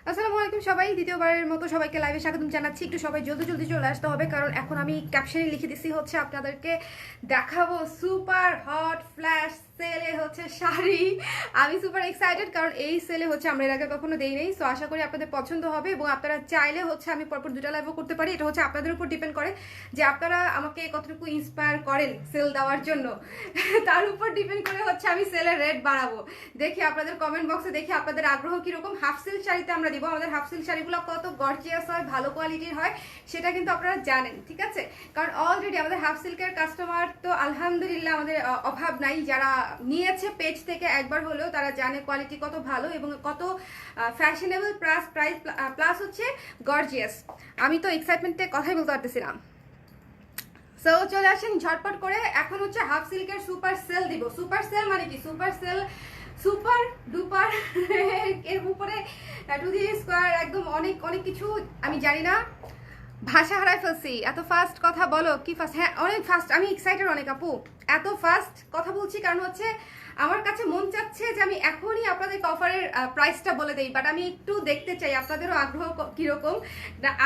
আসসালামু আলাইকুম সবাই, দ্বিতীয়বারের মতো সবাইকে লাইভে স্বাগতম জানাচ্ছি। একটু সবাই জলদি জলদি চলে আসতে হবে, কারণ এখন আমি ক্যাপশনে লিখে দিচ্ছি হচ্ছে আপনাদেরকে দেখাবো সুপার হট ফ্ল্যাশ সেলে হচ্ছে শাড়ি। আমি সুপার এক্সাইটেড, কারণ এই সেলে হচ্ছে আমরা এর আগে কখনো দেই নাই। সো আশা করি আপনাদের পছন্দ হবে এবং আপনারা চাইলে হচ্ছে আমি পরপর দুটা লাইভও করতে পারি। এটা হচ্ছে আপনাদের উপর ডিপেন্ড করে যে আপনারা আমাকে কতটুকু ইন্সপায়ার করেন সেল দেওয়ার জন্য। তার উপর ডিপেন্ড করে হচ্ছে আমি সেলের রেট বাড়াবো। দেখি আপনাদের কমেন্ট বক্সে, দেখি আপনাদের আগ্রহ কিরকম। হাফ সিল্ক শাড়িতে আমরা দিব। আমাদের হাফ সিল্ক শাড়িগুলো কত গর্জিয়াস হয়, ভালো কোয়ালিটির হয়, সেটা কিন্তু আপনারা জানেন, ঠিক আছে? কারণ অলরেডি আমাদের হাফ সিল্কের কাস্টমার তো আলহামদুলিল্লাহ আমাদের অভাব নাই। যারা নিয়েছে পেজ থেকে একবার হলেও তারা জানে কোয়ালিটি কত ভালো এবং কত ফ্যাশনেবল প্লাস প্রাইস প্লাস হচ্ছে গর্জিয়াস। আমি তো এক্সাইটমেন্টে কথাই বলতে পারতেছিলাম। সো চলে আসেন ঝটপট করে। এখন হচ্ছে হাফ সিল্কের সুপার সেল দিব। সুপার সেল মানে কি? সুপার সেল, সুপার ডুপার এর উপরে টু দি স্কোয়ার, একদম অনেক অনেক কিছু। আমি জানি না, ভাষা হারাই ফেলছি। এত ফাস্ট কথা বলো, কি ফাস্ট? হ্যাঁ অনেক ফাস্ট, আমি এক্সাইটেড অনেক আপু। এত ফাস্ট কথা বলছি কারণ হচ্ছে আমার কাছে মন চাচ্ছে যে আমি এখনই আপনাদেরকে অফারের প্রাইসটা বলে দেই, বাট আমি একটু দেখতে চাই আপনাদেরও আগ্রহ কিরকম।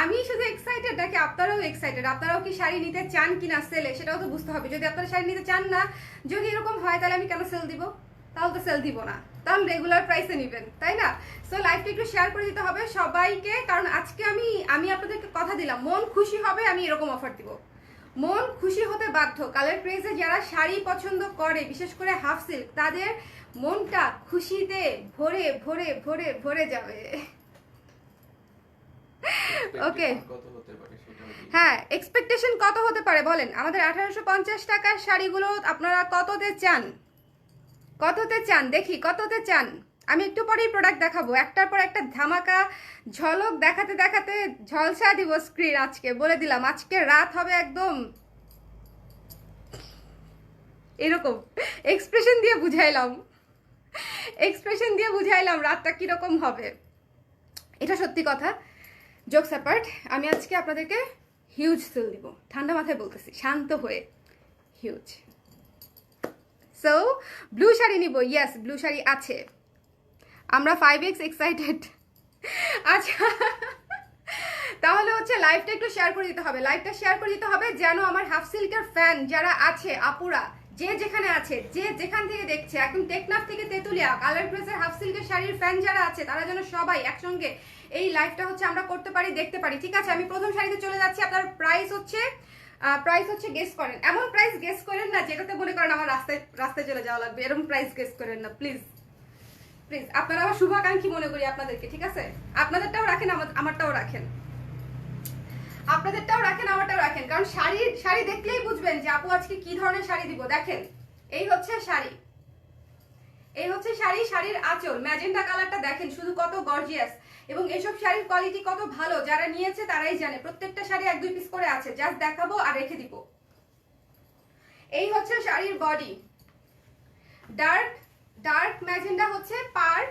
আমি শুধু এক্সাইটেড নাকি আপনারাও এক্সাইটেড? আপনারাও কি শাড়ি নিতে চান কিনা সেলে, সেটাও তো বুঝতে হবে। যদি আপনারা শাড়ি নিতে চান না, যদি এরকম হয়, তাহলে আমি কেন সেল দিব? তাহলে তো সেল দিব না, তাহলে রেগুলার প্রাইসে নেবেন, তাই না? সো লাইভটা একটু শেয়ার করে দিতে হবে সবাইকে, কারণ আজকে আমি আপনাদেরকে কথা দিলাম, মন খুশি হবে আমি এরকম অফার দিব। মন খুশি হতে বাধ্য। কালার ক্রেজে যারা শাড়ি পছন্দ করে, বিশেষ করে হাফ সিল্ক, তাদের মনটা খুশিতে ভরে ভরে ভরে ভরে যাবে। ওকে, হ্যাঁ, এক্সপেকটেশন কত হতে পারে বলেন? আমাদের 1850 টাকার শাড়িগুলো আপনারা কততে চান? কততে চান দেখি, কততে চান? আমি একটু পরেই প্রোডাক্ট দেখাবো, একটার পর একটা ধামাকা ঝলক দেখাতে দেখাতে ঝলসা দিব স্ক্রিন। আজকে বলে দিলাম, আজকে রাত হবে একদম এরকম। এক্সপ্রেশন দিয়ে বুঝাইলাম, এক্সপ্রেশন দিয়ে বুঝাইলাম রাতটা কিরকম হবে। এটা সত্যি কথা। জোকস অ্যাপার্ট, আমি আজকে আপনাদেরকে হিউজ সেল দিব। ঠান্ডা মাথায় বলতেছি, শান্ত হয়ে। হিউজ। সো ব্লু শাড়ি নিব। ইয়েস, ব্লু শাড়ি আছে। আমরা 5x এক্সাইটেড। আচ্ছা, তাহলে হচ্ছে লাইভটা একটু শেয়ার করে দিতে হবে। লাইভটা শেয়ার করে দিতে হবে যেন আমার হাফ সিল্কের ফ্যান যারা আছে, আপুরা যে যেখানে আছে, যে যেখান থেকে দেখছে, একদম টেকনাফ থেকে তেতুলিয়া, কালার ড্রেসের হাফ সিল্কের শাড়ির ফ্যান যারা আছে, তারা যেন সবাই একসঙ্গে এই লাইভটা হচ্ছে আমরা করতে পারি, দেখতে পারি, ঠিক আছে? আমি প্রথম শাড়িতে চলে যাচ্ছি। আপনার প্রাইস হচ্ছে গেস করেন। এমন প্রাইস গেস করেন না যেটাতে মনে করেন আমার রাস্তায় রাস্তায় চলে যাওয়া লাগবে, এরকম প্রাইস গেস করেন না প্লিজ। প্লিজ, আপনারা আমার শুভাকাঙ্ক্ষী মনে করি আপনাদেরকে, ঠিক আছে? আপনাদেরটাও রাখেন, আমারটাও রাখেন, আপনাদেরটাও রাখেন, আমারটাও রাখেন, কারণ শাড়ি দেখলেই বুঝবেন যে আপু আজকে কি ধরনের শাড়ি দিব। দেখেন, এই হচ্ছে শাড়ি, এই হচ্ছে শাড়ি। শাড়ির আঁচল ম্যাজেন্টা কালারটা দেখেন শুধু কত গর্জিয়াস, এবং এইসব শাড়ির কোয়ালিটি কত ভালো যারা নিয়েছে তারাই জানে। প্রত্যেকটা শাড়ি 1-2 পিস করে আছে, জাস্ট দেখাবো আর রেখে দিব। এই হচ্ছে শাড়ির বডি, ডার্ক ডার্ক ম্যাজেন্টা হচ্ছে পার,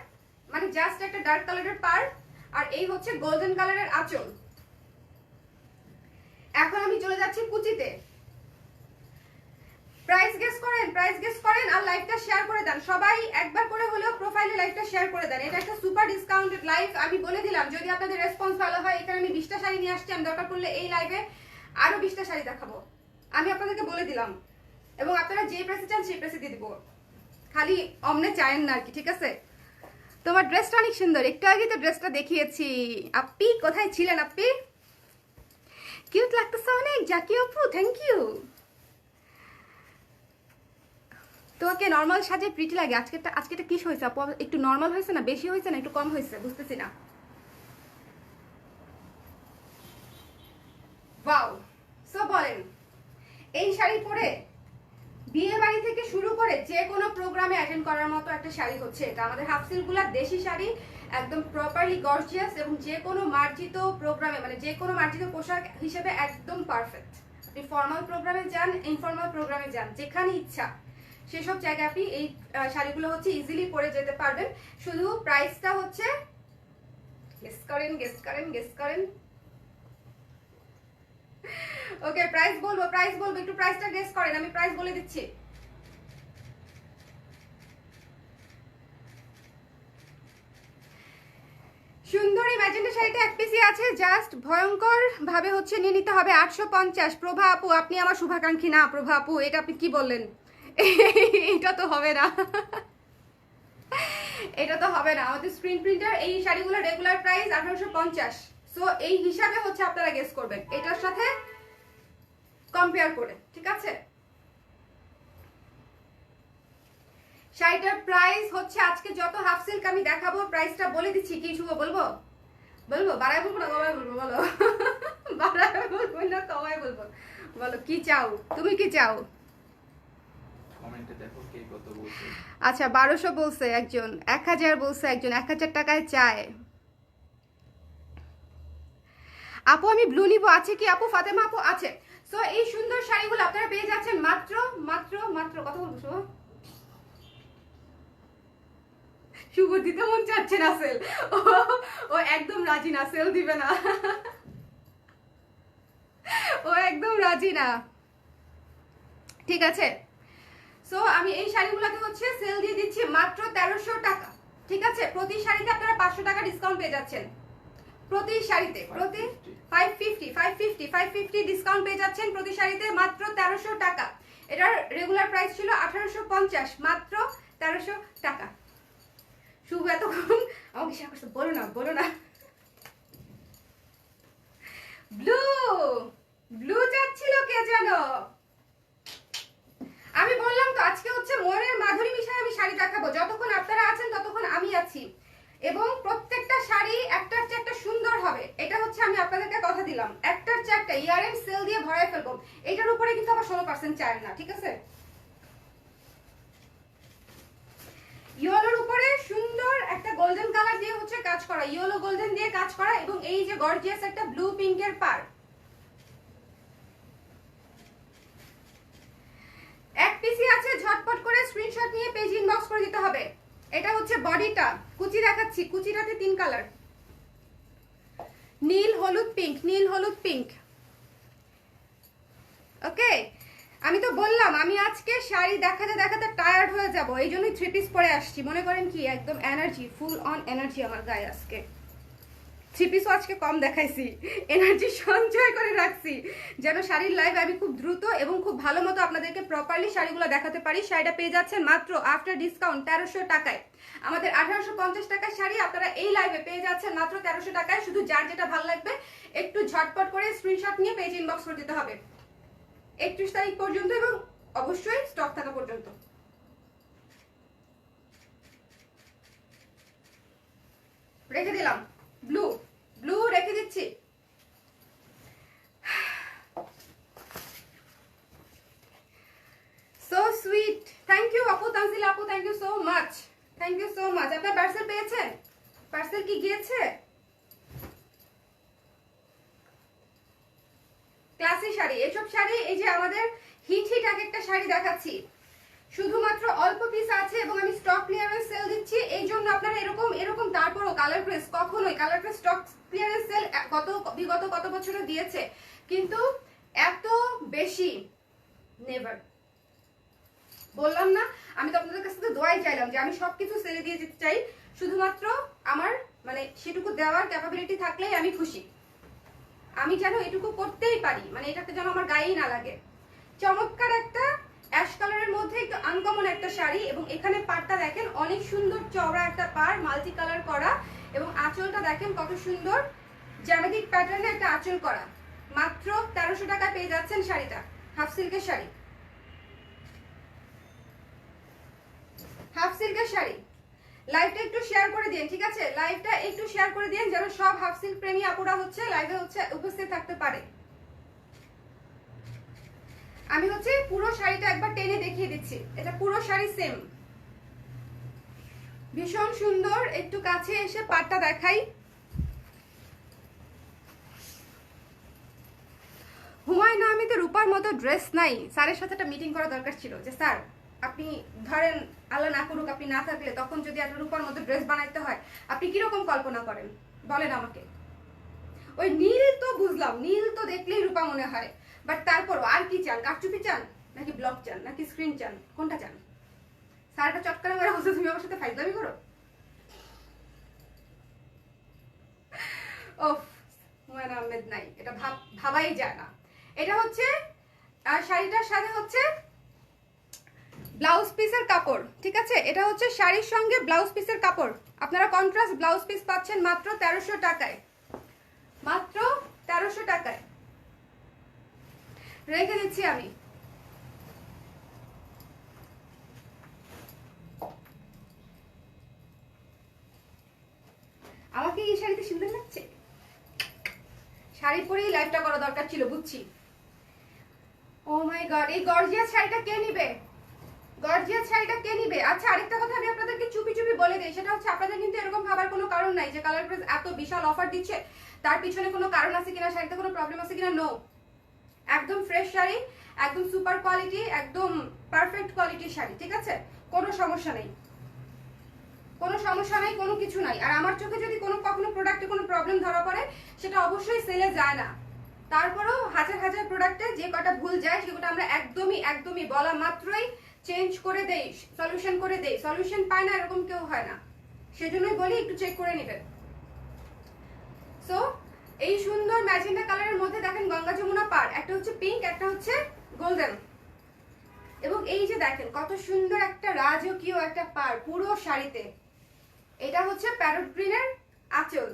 মানে জাস্ট একটা ডার্ক কালারের পার, আর এই হচ্ছে গোল্ডেন কালারের আঁচল। এখন আমি চলে যাচ্ছি কুচিতে। প্রাইস গেস করেন, প্রাইস গেস করেন, আর লাইভটা শেয়ার করে দেন সবাই। একবার করে হলেও প্রোফাইলে লাইভটা শেয়ার করে দেন। এটা একটা সুপার ডিসকাউন্টেড লাইভ। আমি বলে দিলাম, যদি আপনাদের রেসপন্স ভালো হয়, এখানে আমি 20টা শাড়ি নিয়ে আসছি। আমি দরকার পড়লে এই লাইভে আরো 20টা শাড়ি দেখাবো, আমি আপনাদেরকে বলে দিলাম। এবং আপনারা যে প্রেসে চান সেই প্রেসে দিয়ে দিব, খালি অমনে চায়েন না আর কি, ঠিক আছে? তোমার ড্রেসটা অনেক সুন্দর, একটু আগে তো ড্রেসটা দেখিয়েছি। আপনি কোথায় ছিলেন? আপনি কিউট লাগতেছে অনেক। জাকি আপু, থ্যাংক ইউ। তোমাকে নর্মাল সাজে প্রিটি লাগে। আজকেটা কি হয়েছে আপু? একটু নর্মাল হয়েছে না, বেশি হয়েছে না একটু কম হয়েছে, বুঝতেছি না। ওয়াও। সো বলেন, এই শাড়ি পরে বিয়ে বাড়ি থেকে শুরু করে যে কোনো প্রোগ্রামে অ্যাটেন্ড করার মতো একটা শাড়ি হচ্ছে এটা। আমাদের হাফ সিল্কগুলা দেশি শাড়ি, একদম প্রপারলি গর্জিয়াস, এবং যে কোনো মার্জিত প্রোগ্রামে, মানে যে কোনো মার্জিত পোশাক হিসেবে একদম পারফেক্ট। আপনি ফর্মাল প্রোগ্রামে যান, ইনফর্মাল প্রোগ্রামে যান, যেখানে ইচ্ছা সেসব জায়গায় আপনি এই শাড়িগুলো হচ্ছে ইজিলি পরে যেতে পারবেন। শুধু প্রাইসটা হচ্ছে গেস করেন, গেস করেন, গেস করেন। ওকে, প্রাইস বলবো, প্রাইস বলবো, একটু প্রাইসটা গেস করেন, আমি প্রাইস বলে দিচ্ছি। সুন্দর এই ম্যাজেন্টা শাড়িটা এক পিসি আছে, জাস্ট ভয়ঙ্কর ভাবে হচ্ছে নিয়ে নিতে হবে 850। প্রভা আপু আপনি আমার শুভাকাঙ্ক্ষী না। প্রভা আপু এটা আপনি কি বললেন? এটা তো হবে না, এটা তো হবে না। আমাদের স্ক্রিন প্রিন্টার এই শাড়িগুলো রেগুলার প্রাইস 1850। সো এই হিসাবে হচ্ছে আপনারা গেস করবেন এটার সাথে কম্পেয়ার করে, ঠিক আছে? শাড়িটার প্রাইস হচ্ছে আজকে যত হাফ সিল্ক আমি দেখাবো প্রাইসটা বলে দিচ্ছি। কি শুভ বলবো? বলবো বাড়াই বলবো না কমাই বলবো? বলো। বাড়াই বলবো না কমাই বলবো? বলো কি চাও, তুমি কি চাও? কমেন্টে দেখো কে কত বলছে। আচ্ছা 1200 বলছে একজন, 1000 বলছে একজন, 1000 টাকায় চায়। আপু আমি ব্লু নিবো, আছে কি আপু? ফাতেমা আপু আছে। সো এই সুন্দর শাড়িগুলো আপনারা পেয়ে যাচ্ছেন মাত্র মাত্র মাত্র কত বলবো শুভ? শুভ দিতে মন চাচ্ছে না সেল, ও একদম রাজি না, সেল দিবে না, ও একদম রাজি না, ঠিক আছে? সো আমি এই শাড়িগুলোকে হচ্ছে সেল দিয়ে দিচ্ছি মাত্র 1300 টাকা, ঠিক আছে? প্রতি শাড়িতে আপনারা 500 টাকা ডিসকাউন্ট পেয়ে যাচ্ছেন। প্রতি শাড়িতে প্রতি 550 ডিসকাউন্ট পেয়ে যাচ্ছেন প্রতি শাড়িতে মাত্র 1300 টাকা। এটার রেগুলার প্রাইস ছিল 1850, মাত্র 1300 টাকা। শুভ এতক্ষণ আমাকে শেয়ার করতে বলো না, বলো না। ব্লু ব্লু যাচ্ছিল কে জানো? আমি বললাম তো আজকে হচ্ছে মনের মাধুরী মিশায় আমি শাড়ি দেখাবো। যতক্ষণ আপনারা আছেন ততক্ষণ আমি আছি, এবং প্রত্যেকটা শাড়ি একটার চেয়ে একটা সুন্দর হবে। এটা হচ্ছে আমি আপনাদেরকে কথা দিলাম, একটার চেয়ে একটা ইয়ারএম সেল দিয়ে ভরায় ফেলবো। এটার উপরে কিন্তু আবার 16% চায় না, ঠিক আছে? ইয়েলোর উপরে সুন্দর একটা গোল্ডেন কালার দিয়ে হচ্ছে কাজ করা, ইয়েলো গোল্ডেন দিয়ে কাজ করা, এবং এই যে গর্জিয়াস একটা ব্লু পিঙ্কের পার। এক পিসি আছে, ঝটপট করে স্ক্রিনশট নিয়ে পেজ ইনবক্স করে দিতে হবে। এটা হচ্ছে বডিটা, কুচি দেখাচ্ছি, কুচিটাতে 3 কালার, নীল হলুদ পিঙ্ক, নীল হলুদ পিঙ্ক। ওকে, আমি তো বললাম আমি আজকে শাড়ি দেখাতে দেখাতে টায়ার্ড হয়ে যাব, এই জন্যই 3 পিস পরে আসছি। মনে করেন কি একদম এনার্জি, ফুল অন এনার্জি আমার গায়ে আজকে। 3 পিসও আজকে কম দেখাইছি, এনার্জি সঞ্চয় করে রাখছি যেন শাড়ির লাইভ আমি খুব দ্রুত এবং খুব ভালো মতো আপনাদেরকে প্রপারলি শাড়িগুলো দেখাতে পারি। শাড়িটা পেয়ে যাচ্ছেন মাত্র আফটার ডিসকাউন্ট 1300 টাকায়। আমাদের 1850 টাকার শাড়ি আপনারা এই লাইভে পেয়ে যাচ্ছেন মাত্র 1300 টাকায়। শুধু যার যেটা ভালো লাগবে একটু ঝটপট করে স্ক্রিনশট নিয়ে পেজ ইনবক্স করে দিতে হবে 31 তারিখ পর্যন্ত, এবং অবশ্যই স্টক থাকা পর্যন্ত। রেখে দিলাম ব্লু, ব্লু রেখে দিচ্ছি। সো সুইট, থ্যাংক ইউ আপু, তানজিলা আপু, thank you so much, thank you so much. আপনার পার্সেল পেয়েছেন? পার্সেল কি গিয়েছে? ক্লাসি শাড়ি, এসব শাড়ি এই যে আমাদের হিট হিট এক একটা শাড়ি দেখাচ্ছি, শুধুমাত্র অল্প পিস আছে এবং আমি স্টক ক্লিয়ারেন্স সেল দিচ্ছি। এই জন্য আপনারা এরকম এরকম তারপরও কালার প্রেস, কখনোই colour press stock clearance sale বিগত কত বছরে দিয়েছে, কিন্তু এত বেশি নেভার। বললাম না, আমি তো আপনাদের কাছ থেকে দোয়াই চাইলাম যে আমি সবকিছু সেলে দিয়ে যেতে চাই, শুধুমাত্র আমার মানে সেটুকু দেওয়ার ক্যাপাবিলিটি থাকলেই আমি খুশি। আমি যেন এটুকু করতেই পারি, মানে এটাতে যেন আমার গায়েই না লাগে। চমৎকার একটা অ্যাশ কালারের মধ্যে একটু আনকমন একটা শাড়ি, এবং এখানে পাড়টা দেখেন অনেক সুন্দর চওড়া একটা পাড়, মাল্টি কালার করা, এবং আঁচলটা দেখেন কত সুন্দর জ্যামিতিক প্যাটার্নে একটা আঁচল করা। মাত্র 1300 টাকায় পেয়ে যাচ্ছেন শাড়িটা, হাফ সিল্কের শাড়ি, হাফ সিল্কের শাড়ি। লাইভটা একটু শেয়ার করে দিন, ঠিক আছে? লাইভটা একটু শেয়ার করে দিন যেন সব হাফ সিল্ক প্রেমী আপুরা হচ্ছে লাইভে হচ্ছে উপস্থিত থাকতে পারে। আমি হচ্ছে পুরো শাড়িটা একবার টেনে দেখিয়ে দিচ্ছি, এটা পুরো শাড়ি সেম, ভীষণ সুন্দর। একটু কাছে এসে পাটটা দেখাই। হুমায়ুন আহমেদের রূপার মতো ড্রেস নাই। স্যারের সাথে একটা মিটিং করা দরকার ছিল যে স্যার আপনি ধরেন আল্লাহ না করুক আপনি না থাকলে তখন যদি একটা রূপার মতো ড্রেস বানাইতে হয় আপনি কিরকম কল্পনা করেন বলেন আমাকে। ওই নীল তো বুঝলাম, নীল তো দেখলেই রূপা মনে হয়, বাট তারপরও আর কি চান? কারচুপি চান নাকি ব্লক চান নাকি স্ক্রিন চান, কোনটা চান? স্যারটা চটকানা মেরে বলছে তুমি আমার সাথে ফাইজলামি করো। ভাবাই যায় না। এটা হচ্ছে শাড়িটার সাথে হচ্ছে ব্লাউজ পিসের কাপড়, ঠিক আছে? এটা হচ্ছে শাড়ির সঙ্গে ব্লাউজ পিসের কাপড়। আপনারা কন্ট্রাস্ট ব্লাউজ পিস পাচ্ছেন মাত্র 1300 টাকায়, মাত্র 1300 টাকায় রেখে দিচ্ছি আমি। আমাকে এই শাড়িতে সুন্দর লাগছে, শাড়ি পরেই লাইভটা করা দরকার ছিল, বুঝছি। ও মাই গড, এই গর্জিয়াস শাড়িটা কে নিবে? গর্জিয়াস শাড়িটা কে নিবে? আচ্ছা, আরেকটা কথা আমি আপনাদেরকে চুপি চুপি বলে দিই, সেটা হচ্ছে আপনাদের কিন্তু এরকম ভাবার কোনো কারণ নাই যে কালার প্রেস এত বিশাল অফার দিচ্ছে, তার পিছনে কোনো কারণ আছে কিনা, শাড়িতে কোনো প্রবলেম আছে কিনা। নো, একদম ফ্রেশ শাড়ি, একদম সুপার কোয়ালিটি, একদম পারফেক্ট কোয়ালিটির শাড়ি, ঠিক আছে? কোনো সমস্যা নেই, কোনো সমস্যা নাই, কোনো কিছু নাই। আর আমার চোখে যদি কখনো প্রোডাক্টে কোনো প্রবলেম ধরা পড়ে, সেটা অবশ্যই সেলে যায় না। তারপরেও হাজার হাজার প্রোডাক্টে যে কটা ভুল যায় সেগুলো আমরা একদমই বলা মাত্রই চেঞ্জ করে দেই, সলিউশন করে দেই। সলিউশন পায় না এরকম কেউ হয় না, সেজন্যই বলি একটু চেক করে নেবেন। সো এই সুন্দর ম্যাজেন্টা কালারের মধ্যে দেখেন গঙ্গা যমুনা পার, একটা হচ্ছে পিঙ্ক, একটা হচ্ছে গোল্ডেন, এবং এই যে দেখেন কত সুন্দর একটা রাজকীয় একটা পার পুরো শাড়িতে। এটা হচ্ছে প্যারট গ্রিনের আঁচল,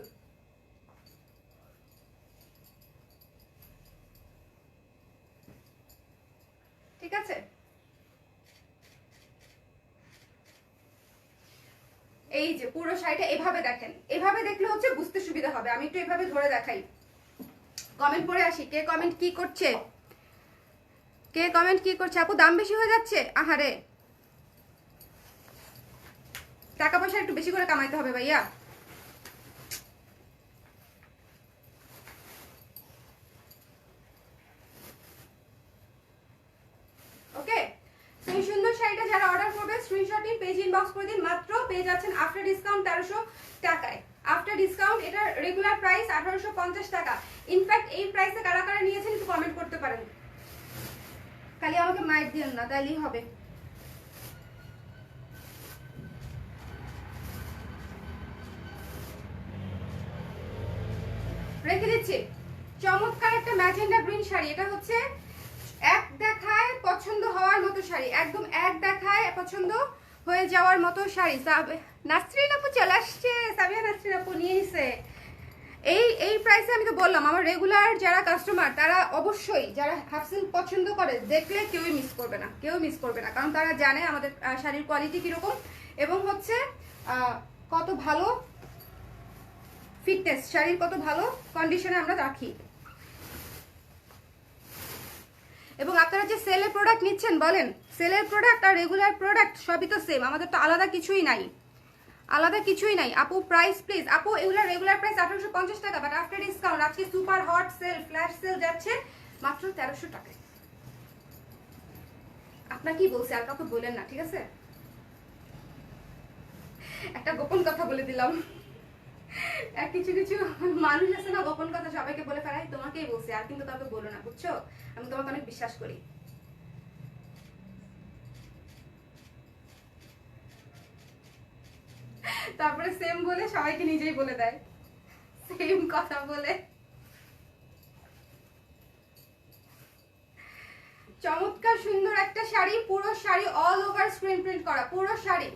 ঠিক আছে? এই যে পুরো শাড়িটা এভাবে দেখেন, এভাবে দেখলে হচ্ছে বুঝতে সুবিধা হবে। আমি একটু এভাবে ধরে দেখাই। কমেন্ট পড়ে আসি, কে কমেন্ট কি করছে, কে কমেন্ট কি করছে? আপু দাম বেশি হয়ে যাচ্ছে, আহারে টাকা পয়সা একটু বেশি করে কামাইতে হবে ভাইয়া। ওকে, এই সুন্দর শাড়িটা যারা অর্ডার করবে স্ক্রিনশট নিন, পেজ ইনবক্স করে দিন। মাত্র পেয়ে যাচ্ছেন আফটার ডিসকাউন্ট 1300 টাকায়। আফটার ডিসকাউন্ট এটা রেগুলার প্রাইস 1850 টাকা। ইনফ্যাক্ট এই প্রাইসে কারা কারা নিয়েছেন একটু কমেন্ট করতে পারেন। খালি আমাকে মাইক দিন না, তাইলেই হবে। রেখে দিচ্ছি চমৎকার একটা ম্যাজেন্ডা গ্রিন শাড়ি। এটা হচ্ছে এক দেখায় পছন্দ হওয়ার মতো শাড়ি, একদম এক দেখায় পছন্দ হয়ে যাওয়ার মতো শাড়ি। নাসরিন আপু চলে আসছে, সাবিয়া নাসরিন আপু নিয়ে নিছে। এই প্রাইসে আমি তো বললাম, আমার রেগুলার যারা কাস্টমার তারা অবশ্যই, যারা হাফ সিল্ক পছন্দ করে, দেখলে কেউই মিস করবে না, কেউ মিস করবে না, কারণ তারা জানে আমাদের শাড়ির কোয়ালিটি কিরকম এবং হচ্ছে কত ভালো ফিটনেস, শাড়ির কত ভালো কন্ডিশনে আমরা রাখি। এবং আপনারা যে সেলের প্রোডাক্ট নিচ্ছেন, বলেন সেলের প্রোডাক্ট আর রেগুলার প্রোডাক্ট সবই তো সেম, আমাদের তো আলাদা কিছুই নাই, আলাদা কিছুই নাই। আপু প্রাইস প্লিজ। আপু এগুলা রেগুলার প্রাইস 1850 টাকা, বাট আফটার ডিসকাউন্ট আজকে super hot sell, flash sell যাচ্ছে মাত্র 1300 টাকায়। আপনার কি বলছে আর কাউকে বলেন না, ঠিক আছে? একটা গোপন কথা বলে দিলাম। কিছু কিছু মানুষ আছে না, গোপন কথা সবাইকে বলে ফেলাই, তোমাকেই বলছি, আর কিন্তু কাউকে বলো না, বুঝছো? আমি তোমাকে অনেক বিশ্বাস করি। তারপরে সেম বলে সবাইকে নিজেই বলে দেয়, সেম কথা বলে। চমৎকার সুন্দর একটা শাড়ি, পুরো sari all over screen print করা, পুরো শাড়ি,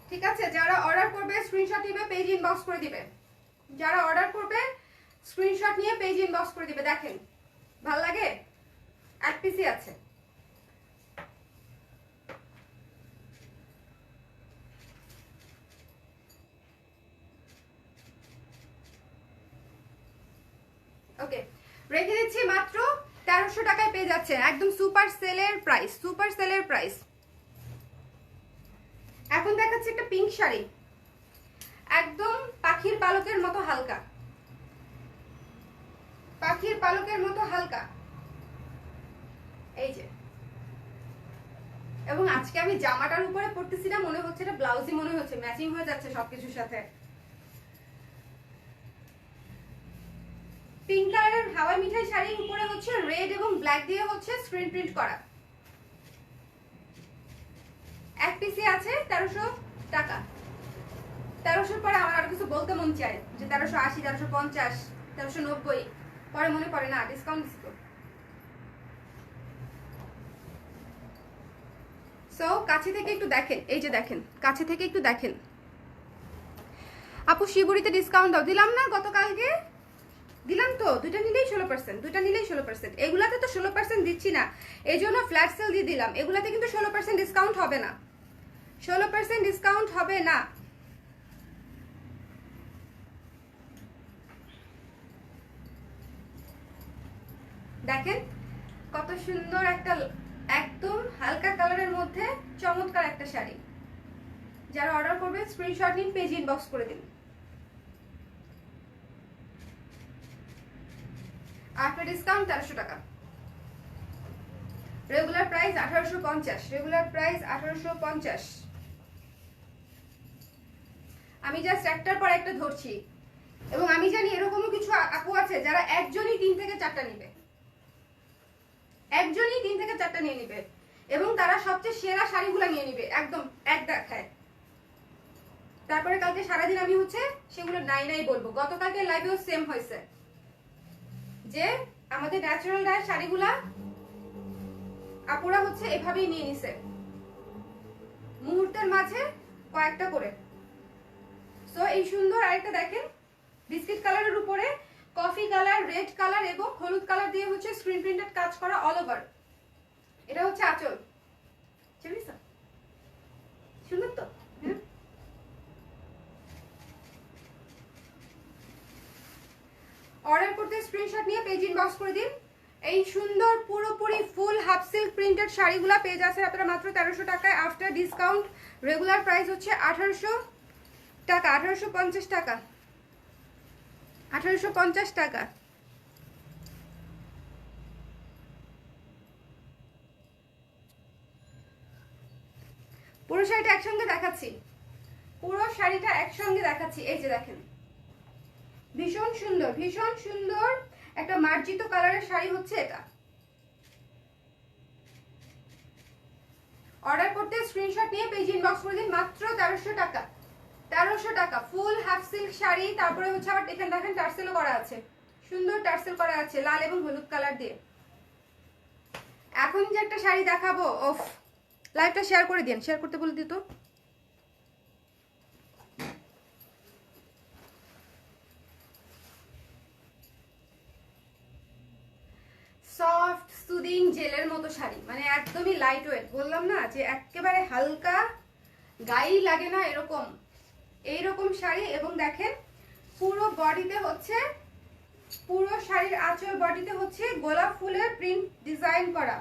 ঠিক আছে? যারা অর্ডার করবে স্ক্রিনশট নিবে, পেজ ইনবক্স করে দিবে। যারা অর্ডার করবে স্ক্রিনশট নিয়ে পেজ ইনবক্স করে দিবে। দেখেন ভাল লাগে, এক পিসই আছে। ওকে, রেখে দিচ্ছি মাত্র 1300 টাকায় পেয়ে যাচ্ছে, একদম সুপার সেলের প্রাইস, সুপার সেলের প্রাইস। এখন দেখাচ্ছে একটা পিঙ্ক শাড়ি, একদম পাখির পালকের মতো হালকা, পাখির পালকের মতো হালকা, এই যে। এবং আজকে আমি জামাটার উপরে পরতেছি না, মনে হচ্ছে এটা ব্লাউজই মনে হচ্ছে, ম্যাচিং হয়ে যাচ্ছে সবকিছুর সাথে। পিঙ্ক কালারের হাওয়াই মিঠাই শাড়ির উপরে হচ্ছে রেড এবং ব্ল্যাক দিয়ে হচ্ছে স্ক্রিন প্রিন্ট করা। এক পিসি আছে 1300 টাকা। 1300 পরে আমার আর কিছু বলতে মন চায় যে 1380, 1350, 1390 পরে মনে পড়ে না ডিসকাউন্ট দিছি তো। সো কাছে থেকে একটু দেখেন, এই যে দেখেন, কাছে থেকে একটু দেখেন। আপু শিবুরিতে ডিসকাউন্ট দাও, দিলাম না গতকালকে, দিলাম তো। দুইটা নিলেই 16%, দুইটা নিলেই 16%। এগুলাতে তো 16% দিচ্ছি না, এই জন্য ফ্ল্যাট সেল দিয়ে দিলাম। এগুলাতে কিন্তু 16% ডিসকাউন্ট হবে না, 16% ডিসকাউন্ট হবে না। দেখেন কত সুন্দর একটা একদম হালকা কালারের মধ্যে চমৎকার একটা শাড়ি। যারা অর্ডার করবেন স্ক্রিনশট নিন, পেজ ইনবক্স করে দিন। আফটার ডিসকাউন্ট 1300 টাকা, রেগুলার প্রাইস 1850, রেগুলার প্রাইস 1850। আমি জাস্ট একটার পর একটা ধরছি, এবং আমি জানি এরকমও কিছু আপু আছে যারা একজনই 3 থেকে 4টা নিবে, একজনই 3 থেকে 4টা নিয়ে নিবে, এবং তারা সবচেয়ে সেরা শাড়িগুলো নিয়ে নিবে একদম এক দেখায়। তারপরে কালকে সারাদিন আমি হচ্ছে সেগুলো নাই নাই বলবো। গতকালকে লাইভেও সেম হয়েছে যে আমাদের ন্যাচারাল ডায়ের শাড়িগুলা আপুরা হচ্ছে এভাবেই নিয়ে নিছে মুহূর্তের মাঝে কয়েকটা করে। সো এই সুন্দর আরেকটা দেখেন, বিস্কিট কালারের উপরে কফি কালার, রেড কালার এবং হলুদ কালার দিয়ে হচ্ছে স্ক্রিন প্রিন্টেড কাজ করা অল ওভার। এটা হচ্ছে আঁচল, সুন্দর তো। অর্ডার করতে স্ক্রিনশট নিয়ে পেজ ইনবক্স করে দিন। এই সুন্দর পুরোপুরি ফুল হাফ সিল্ক প্রিন্টেড শাড়িগুলো পেয়ে যাচ্ছেন আপনারা মাত্র 1300 টাকায়। আফটার ডিসকাউন্ট রেগুলার প্রাইস হচ্ছে 1800 টাকা, 1850 টাকা, 1850 টাকা। পুরো শাড়িটা একসঙ্গে দেখাচ্ছি, পুরো শাড়িটা একসঙ্গে দেখাচ্ছি। এই যে দেখেন, ভীষণ সুন্দর, ভীষণ সুন্দর একটা মার্জিত কালারের শাড়ি হচ্ছে এটা। অর্ডার করতে স্ক্রিনশট নিয়ে পেজ ইনবক্স করে দিন, মাত্র 1300 টাকা, 1300 টাকা। ফুল হাফ সিল্ক শাড়ি, তারপরে হচ্ছে আবার এখানে দেখেন টার্সেলও করা আছে, সুন্দর টার্সেল করা আছে লাল এবং হলুদ কালার দিয়ে। এখন যে একটা শাড়ি দেখাবো, ওফ, লাইভটা শেয়ার করে দিন, শেয়ার করতে বলে দিত। সফট সুদিং জেলের মতো শাড়ি, মানে একদমই লাইট ওয়েট, বললাম না যে একেবারে হালকা, গায়েই লাগে না এরকম, এইরকম শাড়ি। এবং দেখেন পুরো বডিতে হচ্ছে, পুরো শাড়ির আঁচল বডিতে হচ্ছে গোলাপ ফুলের প্রিন্ট ডিজাইন করা।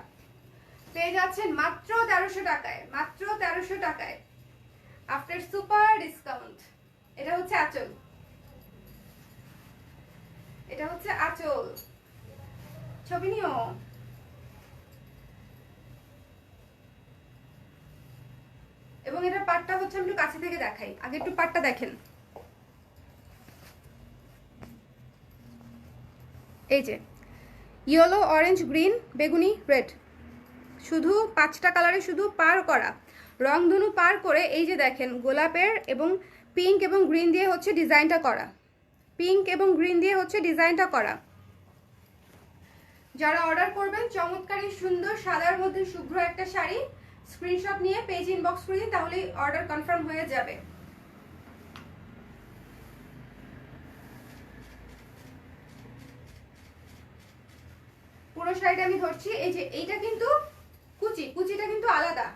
পেয়ে যাচ্ছেন মাত্র 1300 টাকায়, মাত্র 1300 টাকায় আফটার সুপার ডিসকাউন্ট। এটা হচ্ছে আঁচল, এটা হচ্ছে আঁচল, ছবি নিও। এবং এটা পাটটা হচ্ছে, আমি একটু কাছে থেকে দেখাই, আগে একটু পাটটা দেখেন। এই যে ইয়েলো, অরেঞ্জ, গ্রিন, বেগুনি, রেড, শুধু 5টা কালারে শুধু পার করা, রংধনু পার করে। এই যে দেখেন গোলাপের এবং পিঙ্ক এবং গ্রিন দিয়ে হচ্ছে ডিজাইনটা করা, পিঙ্ক এবং গ্রিন দিয়ে হচ্ছে ডিজাইনটা করা। যারা অর্ডার করবেন চমৎকারী সুন্দর সাদার মধ্যে শুভ্র একটা শাড়ি, স্ক্রিনশট নিয়ে পেজ ইনবক্স করে দিন, তাহলেই অর্ডার কনফার্ম হয়ে যাবে। পুরো শাড়িটা আমি ধরছি। এই যে এইটা কিন্তু কুচিটা কিন্তু আলাদা,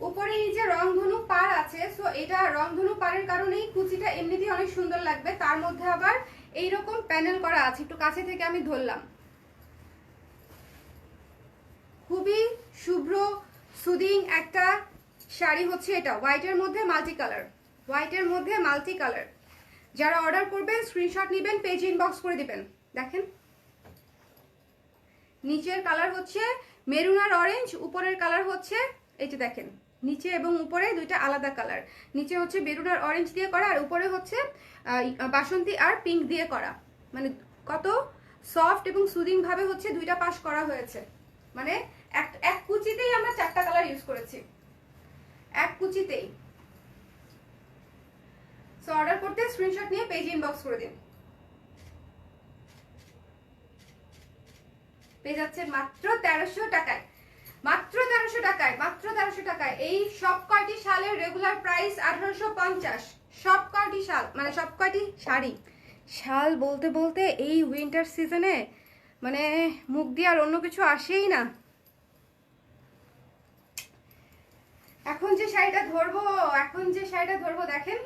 উপরে নিচে রংধনু পার আছে। সো এটা রংধনু পারের কারণেই কুচিটা এমনিতেই অনেক সুন্দর লাগবে, তার মধ্যে আবার এইরকম প্যানেল করা আছে। একটু কাছে থেকে আমি ধরলাম, খুবই শুভ্র সুদিং একটা শাড়ি হচ্ছে এটা, হোয়াইটের মধ্যে মাল্টি কালার, হোয়াইটের মধ্যে মাল্টি কালার। যারা অর্ডার করবেন স্ক্রিনশট নেবেন, পেজ ইনবক্স করে দিবেন। দেখেন নিচের কালার হচ্ছে মেরুন আর অরেঞ্জ, উপরের কালার হচ্ছে এই যে দেখেন, নিচে এবং উপরে দুইটা আলাদা কালার, নিচে হচ্ছে মেরুন আর অরেঞ্জ দিয়ে করা, আর উপরে হচ্ছে বাসন্তী আর পিঙ্ক দিয়ে করা। মানে কত সফট এবং সুদিং ভাবে হচ্ছে দুইটা পাশ করা হয়েছে, মানে এক কুচিতেই আমরা 4টা কালার ইউজ করেছি, এক কুচিতেই। সো অর্ডার করতে স্ক্রিনশট নিয়ে পেজ ইনবক্স করে দিন। পেয়ে যাচ্ছেন মাত্র 1300 টাকায়, মাত্র 1300 টাকায়, মাত্র 1300 টাকায়। এই সব কয়টি শালের রেগুলার প্রাইস 1850। সব কয়টি শাল মানে সব কয়টি শাড়ি, শাল বলতে বলতে এই উইন্টার সিজনে মানে মুখ দিয়ে আর অন্য কিছু আসেই না। এখন যে শাড়িটা ধরবো, এখন যে শাড়িটা ধরবো দেখেন,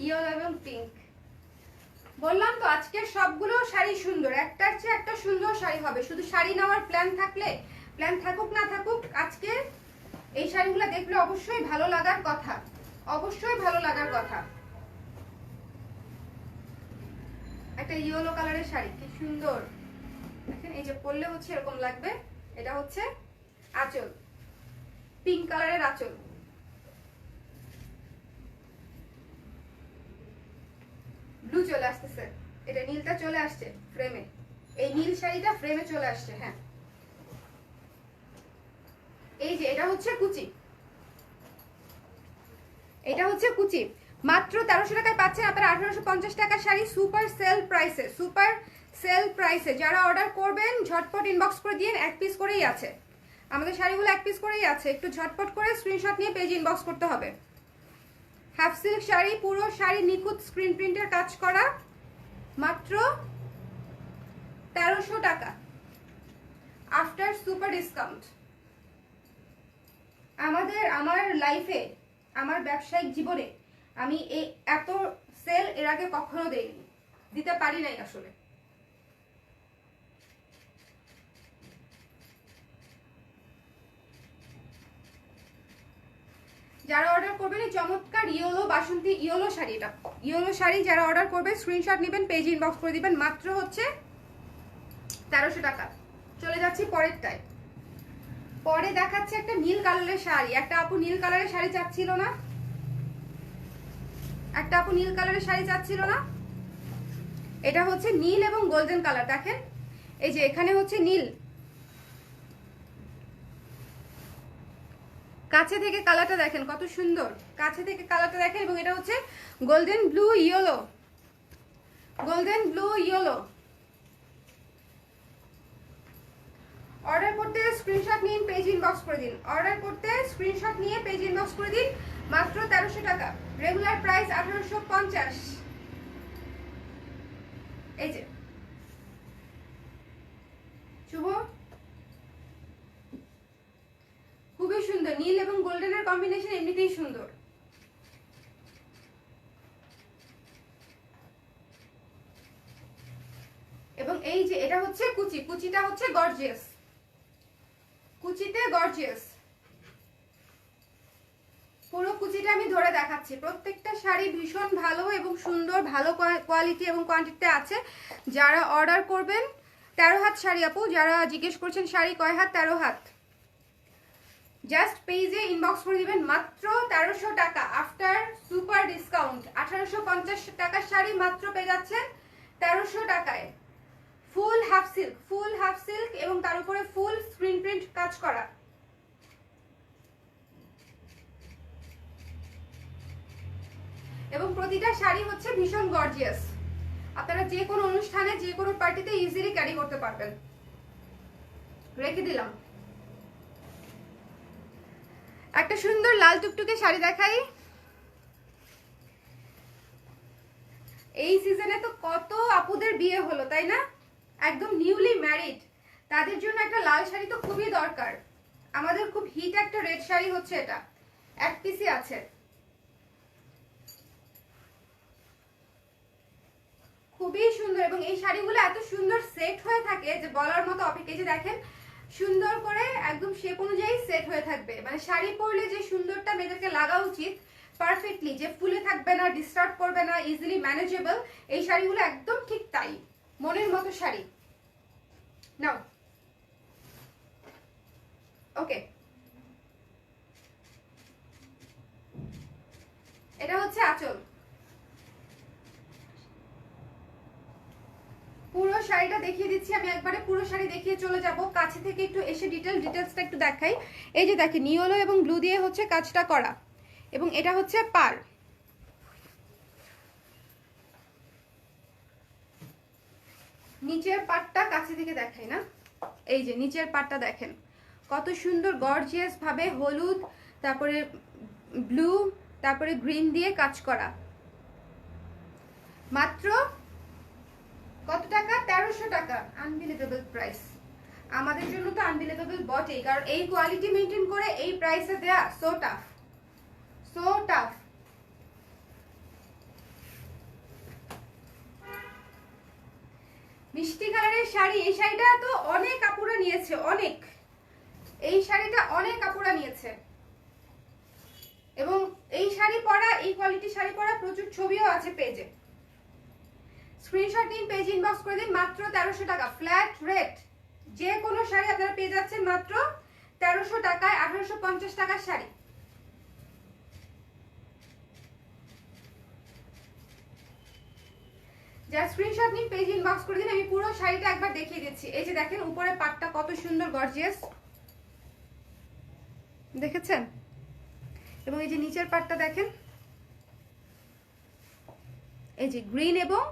ইয়েলো এবং পিঙ্ক। বললাম তো আজকের সবগুলো শাড়ি সুন্দর, একটার চেয়ে একটা সুন্দর শাড়ি হবে। শুধু শাড়ি নেওয়ার প্ল্যান থাকলে, প্ল্যান থাকুক না থাকুক, আজকে এই শাড়িগুলো দেখলে অবশ্যই ভালো লাগার কথা, অবশ্যই ভালো লাগার কথা। একটা ইয়েলো কালারের শাড়ি, কি সুন্দর দেখেন। এই যে পরলে হচ্ছে এরকম লাগবে। এটা হচ্ছে আঁচল, পিঙ্ক কালারের আঁচল। ব্লু চলে আসতেছে, এটা নীলটা চলে আসছে ফ্রেমে, এই নীল শাড়িটা ফ্রেমে চলে আসছে। হ্যাঁ, এই যে এটা হচ্ছে কুচি, এটা হচ্ছে কুচি। মাত্র 1300 টাকায় পাচ্ছেন আপনারা 1850 টাকার শাড়ি সুপার সেল প্রাইসে, সুপার সেল প্রাইসে। যারা অর্ডার করবেন ঝটপট ইনবক্স করে দিন, এক পিস করেই আছে আমাদের শাড়িগুলো, এক পিস করেই আছে। একটু ঝটপট করে স্ক্রিনশট নিয়ে পেজ ইনবক্স করতে হবে। হাফ সিল্ক শাড়ি, পুরো শাড়ি নিখুঁত স্ক্রিন প্রিন্টের কাজ করা, মাত্র 1300 টাকা আফটার সুপার ডিসকাউন্ট। আমার লাইফে, আমার ব্যবসায়িক জীবনে আমি এই এত সেল এর আগে কখনো দেইনি, দিতে পারি নাই আসলে। যারা অর্ডার করবেন এই চমৎকার ইয়েলো বাসন্তী ইয়েলো শাড়ি, এটা ইয়েলো শাড়ি যারা অর্ডার করবে স্ক্রিনশট নেবেন, পেজ ইনবক্স করে দিবেন, মাত্র হচ্ছে 1300 টাকা। চলে যাচ্ছি পরেরটায়। পরে দেখাচ্ছে একটা নীল কালারের শাড়ি। একটা আপু নীল কালারের শাড়ি চাচ্ছিল না, একটা আপু নীল কালারের শাড়ি চাচ্ছিল না। এটা হচ্ছে নীল এবং গোল্ডেন কালার। দেখেন এই যে এখানে হচ্ছে নীল, কাছে থেকে কালারটা দেখেন কত সুন্দর, কাছে থেকে কালারটা দেখেন। এবং এটা হচ্ছে golden blue yellow, golden blue yellow. Order করতে স্ক্রিনশট নিন, পেজ ইনবক্স করে দিন। অর্ডার করতে স্ক্রিনশট নিয়ে পেজ ইনবক্স করে দিন, মাত্র 1300 টাকা, রেগুলার প্রাইস 1850। এই যে শুভ, খুবই সুন্দর, নীল এবং গোল্ডেনের কম্বিনেশন এমনিতেই সুন্দর। এবং এই যে এটা হচ্ছে কুচি, কুচিটা হচ্ছে গর্জিয়াস, কুচিতে গর্জিয়াস। পুরো কুচিটা আমি ধরে দেখাচ্ছি। প্রত্যেকটা শাড়ি ভীষণ ভালো এবং সুন্দর, ভালো কোয়ালিটি এবং কোয়ান্টিটিতে আছে। যারা অর্ডার করবেন 13 হাত শাড়ি আপু, যারা জিজ্ঞেস করছেন শাড়ি কয় হাত, 13 হাত, জাস্ট পেজে ইনবক্স করে দিবেন, মাত্র 1300 টাকা আফটার সুপার ডিসকাউন্ট। 1850 টাকার শাড়ি মাত্র পেয়ে যাচ্ছেন 1300 টাকায়। ফুল হাফ সিল্ক, ফুল হাফ সিল্ক এবং তার উপরে ফুল স্ক্রিন প্রিন্ট কাজ করা। এবং প্রতিটা শাড়ি হচ্ছে ভীষণ গর্জিয়াস। আপনারা যে কোনো অনুষ্ঠানে, যে কোনো পার্টিতে ইজিলি ক্যারি করতে পারবেন। রেখে দিলাম। একটা সুন্দর লাল টুকটুকে শাড়ি দেখাই। এই সিজনে তো কত আপুদের বিয়ে হলো তাই না, একদম নিউলি ম্যারিড, তাদের জন্য একটা লাল শাড়ি তো খুবই দরকার। আমাদের খুব হিট একটা রেড শাড়ি হচ্ছে এটা, এক পিসই আছে। খুবই সুন্দর এবং এই শাড়িগুলো এত সুন্দর সেট হয়ে থাকে যে বলার মতো অপেক্ষা। যে দেখেন সুন্দর করে একদম শেপ অনুযায়ী সেট হয়ে থাকবে, মানে শাড়ি পরলে যে সুন্দরটা মেয়েদেরকে লাগা উচিত পারফেক্টলি, যে ফুলে থাকবে না, ডিস্টার্ব করবে না, ইজিলি ম্যানেজেবল, এই শাড়িগুলো একদম ঠিক তাই, মনের মতো শাড়ি। নাও ওকে, এটা হচ্ছে আঁচল। পুরো শাড়িটা দেখিয়ে দিচ্ছি আমি, একবারে পুরো শাড়ি দেখিয়ে চলে যাব। কাছে থেকে একটু এসে ডিটেলসটা একটু দেখাই। এই যে দেখেন ইয়েলো এবং ব্লু দিয়ে হচ্ছে কাজটা করা, এবং এটা হচ্ছে পার। নিচের পাটটা কাছে থেকে দেখাই না, এই যে নিচের পাটটা দেখেন কত সুন্দর গর্জিয়াস ভাবে হলুদ, তারপরে ব্লু, তারপরে গ্রিন দিয়ে কাজ করা। মাত্র কত টাকা? 1300 টাকা। Unbelievable price. আমাদের জন্য তো আনবিলিভেবল বটেই, কারণ এই কোয়ালিটি মেনটেন করে এই প্রাইসে দেয়া সো টাফ, সো টাফ। মিষ্টি কালারের শাড়ি, এই শাড়িটা তো অনেক আপুরা নিয়েছে, অনেক, এই শাড়িটা অনেক আপুরা নিয়েছে, এবং এই শাড়ি পরা, এই কোয়ালিটি শাড়ি পরা প্রচুর ছবিও আছে পেজে। স্ক্রিনশট নিন, পেজ ইনবক্স করে দিন, মাত্র 1300 টাকা ফ্ল্যাট রেট। যে কোনো শাড়ি আপনারা পেয়ে যাচ্ছেন মাত্র 1300 টাকায়, 1850 টাকার শাড়ি। যা স্ক্রিনশট নিন, পেজ ইনবক্স করে দিন, আমি পুরো শাড়িটা একবার দেখিয়ে দিচ্ছি। এই যে দেখেন উপরে পাটটা কত সুন্দর গর্জিয়াস, দেখেছেন? এবং এই যে নিচের পাটটা দেখেন, এই যে গ্রিন এবং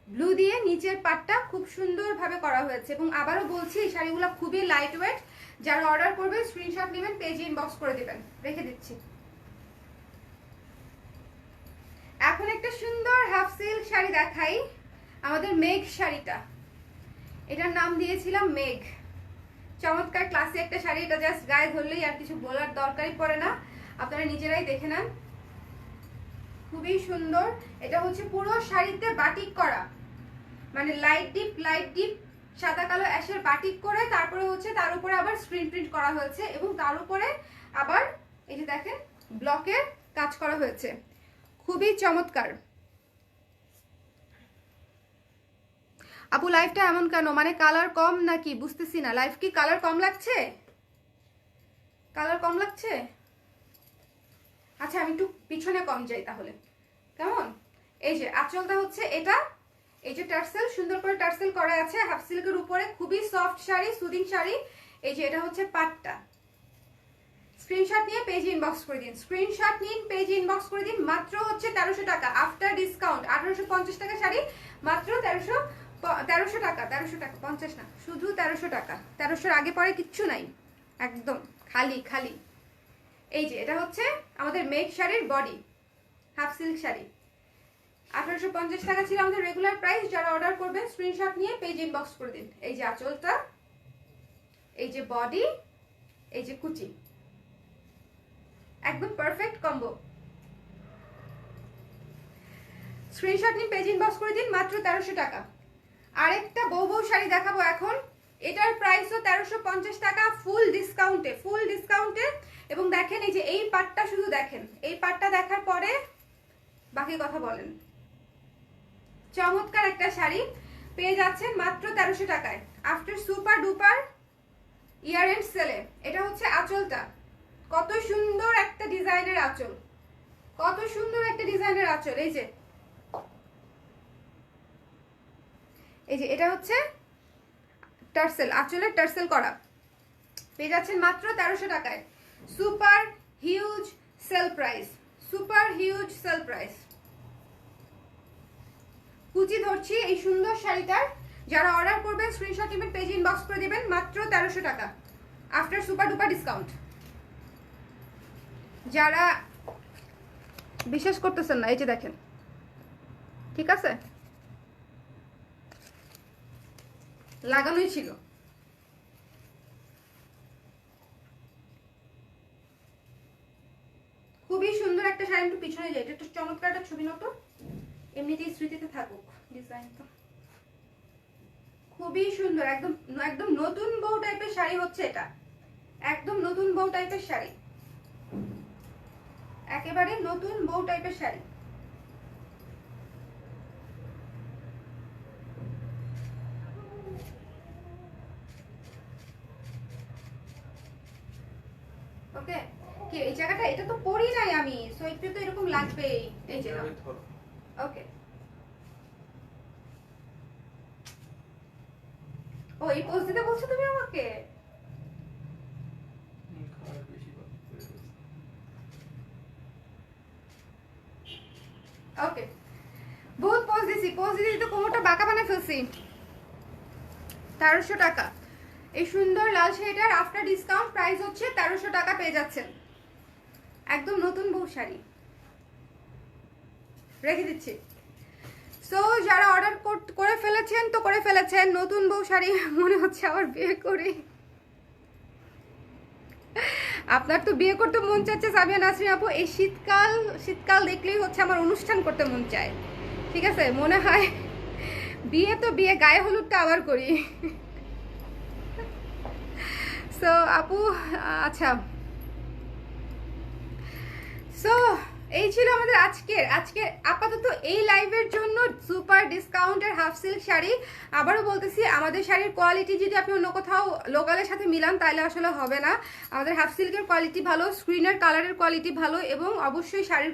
ব্লু দিয়ে নিচের পাটটা খুব সুন্দরভাবে করা হয়েছে। এবং আবারও বলছি, এই শাড়িগুলো খুবই লাইট ওয়েট। যারা অর্ডার করবেন স্ক্রিনশট নেবেন, পেজে ইনবক্স করে দিবেন, রেখে দিচ্ছি। এখন একটা সুন্দর হাফ সিল্ক শাড়ি দেখাই, আমাদের মেঘ শাড়িটা। এটার নাম দিয়েছিলাম মেঘ। চমৎকার ক্লাসি একটা শাড়ি, এটা জাস্ট গায়ে ধরলেই আর কিছু বলার দরকারই পড়ে না, আপনারা নিজেরাই দেখে নেন। খুবই সুন্দর। এটা হচ্ছে পুরো শাড়িতে বাটিক করা, মানে লাইট ডিপ সাদা কালো অ্যাশের বাটিক করে, তারপরে হচ্ছে তার উপরে আবার স্ক্রিন প্রিন্ট করা হয়েছে, এবং তার উপরে আবার এই যে দেখেন ব্লকের কাজ করা হয়েছে। খুবই চমৎকার। আপু লাইফটা এমন কেন, মানে কালার কম নাকি? বুঝতেছি না, লাইফ কি কালার কম লাগছে? কালার কম লাগছে? আচ্ছা আমি একটু পিছনে কম যাই তাহলে, কেমন? এই যে আঁচলটা হচ্ছে এটা, এই যে টার্সেল, সুন্দর করে টার্সেল করা আছে হাফ সিল্কের উপরে, খুবই সফট শাড়ি, সুদিং শাড়ি। এই যে এটা হচ্ছে পাটটা। স্ক্রিনশট নিয়ে পেজে ইনবক্স করে দিন, স্ক্রিনশট নিন, পেজে ইনবক্স করে দিন। মাত্র হচ্ছে 1300 টাকা আফটার ডিসকাউন্ট। 1850 টাকা শাড়ি মাত্র 1300 টাকা, 1300 টাকা, 50 না, শুধু 1300 টাকা। 1300 আগে পরে কিচ্ছু নাই, একদম খালি খালি। এই যে এটা হচ্ছে আমাদের মেঘ শাড়ির বডি, হাফ সিল্ক শাড়ি। 1850 টাকা ছিল আমাদের রেগুলার প্রাইস। যারা অর্ডার করবেন স্ক্রিনশট নিয়ে পেজ ইনবক্স করে দিন। এই যে আঁচলটা, এই যে বডি, এই যে কুচি, একদম পারফেক্ট কম্বো। স্ক্রিনশট নিয়ে পেজ ইনবক্স করে দিন, মাত্র 1300 টাকা। আরেকটা বউ শাড়ি দেখাবো এখন, এটার প্রাইসও 1350 টাকা, ফুল ডিসকাউন্টে, ফুল ডিসকাউন্টে। এবং দেখেন এই যে এই পাটটা, শুধু দেখেন এই পাটটা দেখার পরে বাকি কথা বলেন। চমৎকার একটা শাড়ি পেয়ে যাচ্ছেন মাত্র 1300 টাকায় after super duper year end সেলে। এটা হচ্ছে আঁচলটা, কত সুন্দর একটা ডিজাইনের আঁচল, কত সুন্দর একটা ডিজাইনের আঁচল। এই যে এটা হচ্ছে টার্সেল, আঁচলের টার্সেল করা, পেয়ে যাচ্ছেন মাত্র 1300 টাকায়। Super huge sale price, super huge sale price. কুচি ধরছি এই সুন্দর শাড়িটার। যারা অর্ডার করবেন স্ক্রিনশট নেবেন, পেজ ইনবক্স করে দিবেন, মাত্র 1300 টাকা আফটার সুপার ডুপার ডিসকাউন্ট। যারা বিশ্বাস করতেছেন না, এই যে দেখেন, ঠিক আছে, লাগানোই ছিল। খুবই সুন্দর একটা শাড়ি। একটু পিছনে যাই, এটা একটু চমৎকার একটা ছবি নতো, এমনিতেই স্মৃতিতে থাকুক ডিজাইনটা। খুবই সুন্দর, একদম একদম নতুন বউ টাইপের শাড়ি হচ্ছে এটা, একদম নতুন বউ টাইপের শাড়ি, একেবারে নতুন বউ টাইপের শাড়ি। ওকে, কি এই জায়গাটা, এটা তো পরি নাই আমি, সো একটু তো এরকম লাগবেই। এই যে ওকে, ও এই পোজ দিতে বলছো তুমি আমাকে? ওকে, বহুত পোজ দিছি, পোজ দিতে তো কোমরটা বাঁকা বানায় ফেলছি। 1300 টাকা। এই সুন্দর লাল শাড়িটার আফটার ডিসকাউন্ট প্রাইস হচ্ছে 1300 টাকা পেয়ে যাচ্ছেন। একদম নতুন বউ শাড়ি রেখে দিচ্ছি। সো যারা অর্ডার করে ফেলেছেন তো করে ফেলেছেন। নতুন বউ শাড়ি মনে হচ্ছে আবার বিয়ে করি। আপনার তো বিয়ে করতে মন চাচ্ছে সাবিয়া নাসরিন আপু। এই শীতকাল দেখলেই হচ্ছে আমার অনুষ্ঠান করতে মন চায়। ঠিক আছে, মনে হয় বিয়ে তো বিয়ে, গায়ে হলুদটা আবার করি। সো আপু আচ্ছা, সো এই ছিল আমাদের আজকে আপাতত এই লাইভের জন্য সুপার ডিসকাউন্টের হাফ সিল্ক শাড়ি। আবারও বলতেছি, আমাদের শাড়ির কোয়ালিটি যদি আপনি অন্য কোথাও লোকালের সাথে মিলান তাহলে আসলে হবে না। আমাদের হাফ সিল্কের কোয়ালিটি ভালো, স্ক্রিনের কালারের কোয়ালিটি ভালো, এবং অবশ্যই শাড়ির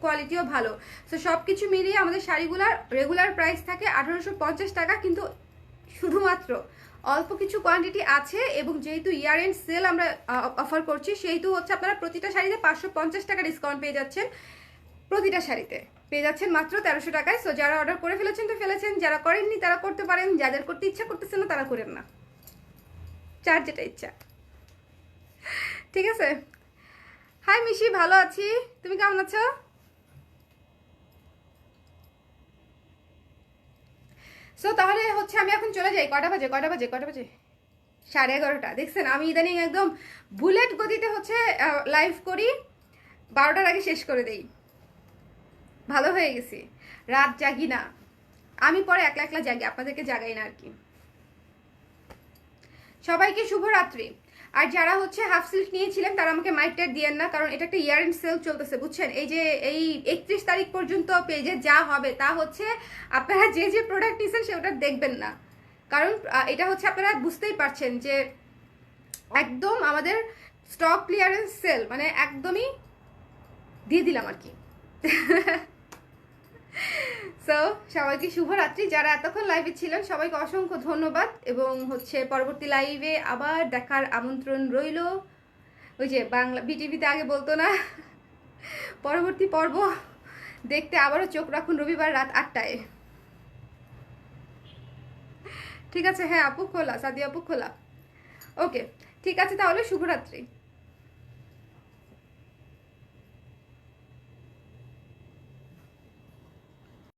কোয়ালিটিও ভালো। সো সব কিছু মিলিয়ে আমাদের শাড়িগুলোর রেগুলার প্রাইস থাকে 1850 টাকা, কিন্তু শুধুমাত্র অল্প কিছু কোয়ান্টিটি আছে, এবং যেহেতু ইয়ার এন্ড সেল আমরা অফার করছি, সেহেতু হচ্ছে আপনারা প্রতিটা শাড়িতে 550 টাকা ডিসকাউন্ট পেয়ে যাচ্ছেন। প্রতিটা শাড়িতে পেয়ে যাচ্ছেন মাত্র 1300 টাকায়। সো যারা অর্ডার করে ফেলেছেন তো ফেলেছেন, যারা করেননি তারা করতে পারেন, যাদের করতে ইচ্ছা করতেছেন না তারা করেন না, যার যেটা ইচ্ছা। ঠিক আছে। হাই মিশি, ভালো আছি, তুমি কেমন আছো? সো তাহলে হচ্ছে আমি এখন চলে যাই। কটা বাজে 11:30। দেখছেন, আমি ইদানিং একদম বুলেট গতিতে হচ্ছে লাইভ করি, 12টার আগে শেষ করে দেই। ভালো হয়ে গেছি, রাত জাগি না আমি, পরে একলা একলা জাগি, আপনাদেরকে জাগাই না আর কি। সবাইকে শুভরাত্রি। আর যারা হচ্ছে হাফ সিল্ক নিয়েছিলেন তারা আমাকে মাইকটা দিয়েন না, কারণ এটা একটা ইয়ার এন্ড সেল চলতেছে, বুঝছেন? এই 31 তারিখ পর্যন্ত পেজে যা হবে তা হচ্ছে আপনারা যে প্রোডাক্ট নিয়েছেন সেটা দেখবেন না, কারণ এটা হচ্ছে আপনারা বুঝতেই পারছেন যে একদম আমাদের স্টক ক্লিয়ারেন্স সেল, মানে একদমই দিয়ে দিলাম আর কি। সো সবাইকে শুভরাত্রি। যারা এতক্ষণ লাইভে ছিলেন সবাইকে অসংখ্য ধন্যবাদ, এবং হচ্ছে পরবর্তী লাইভে আবার দেখার আমন্ত্রণ রইল। ওই যে বাংলা বিটিভিতে আগে বলতো না, পরবর্তী পর্ব দেখতে আবারও চোখ রাখুন রবিবার রাত 8টায়। ঠিক আছে, হ্যাঁ আপু খোলা, সাদিয়া আপু খোলা। ওকে, ঠিক আছে তাহলে শুভরাত্রি।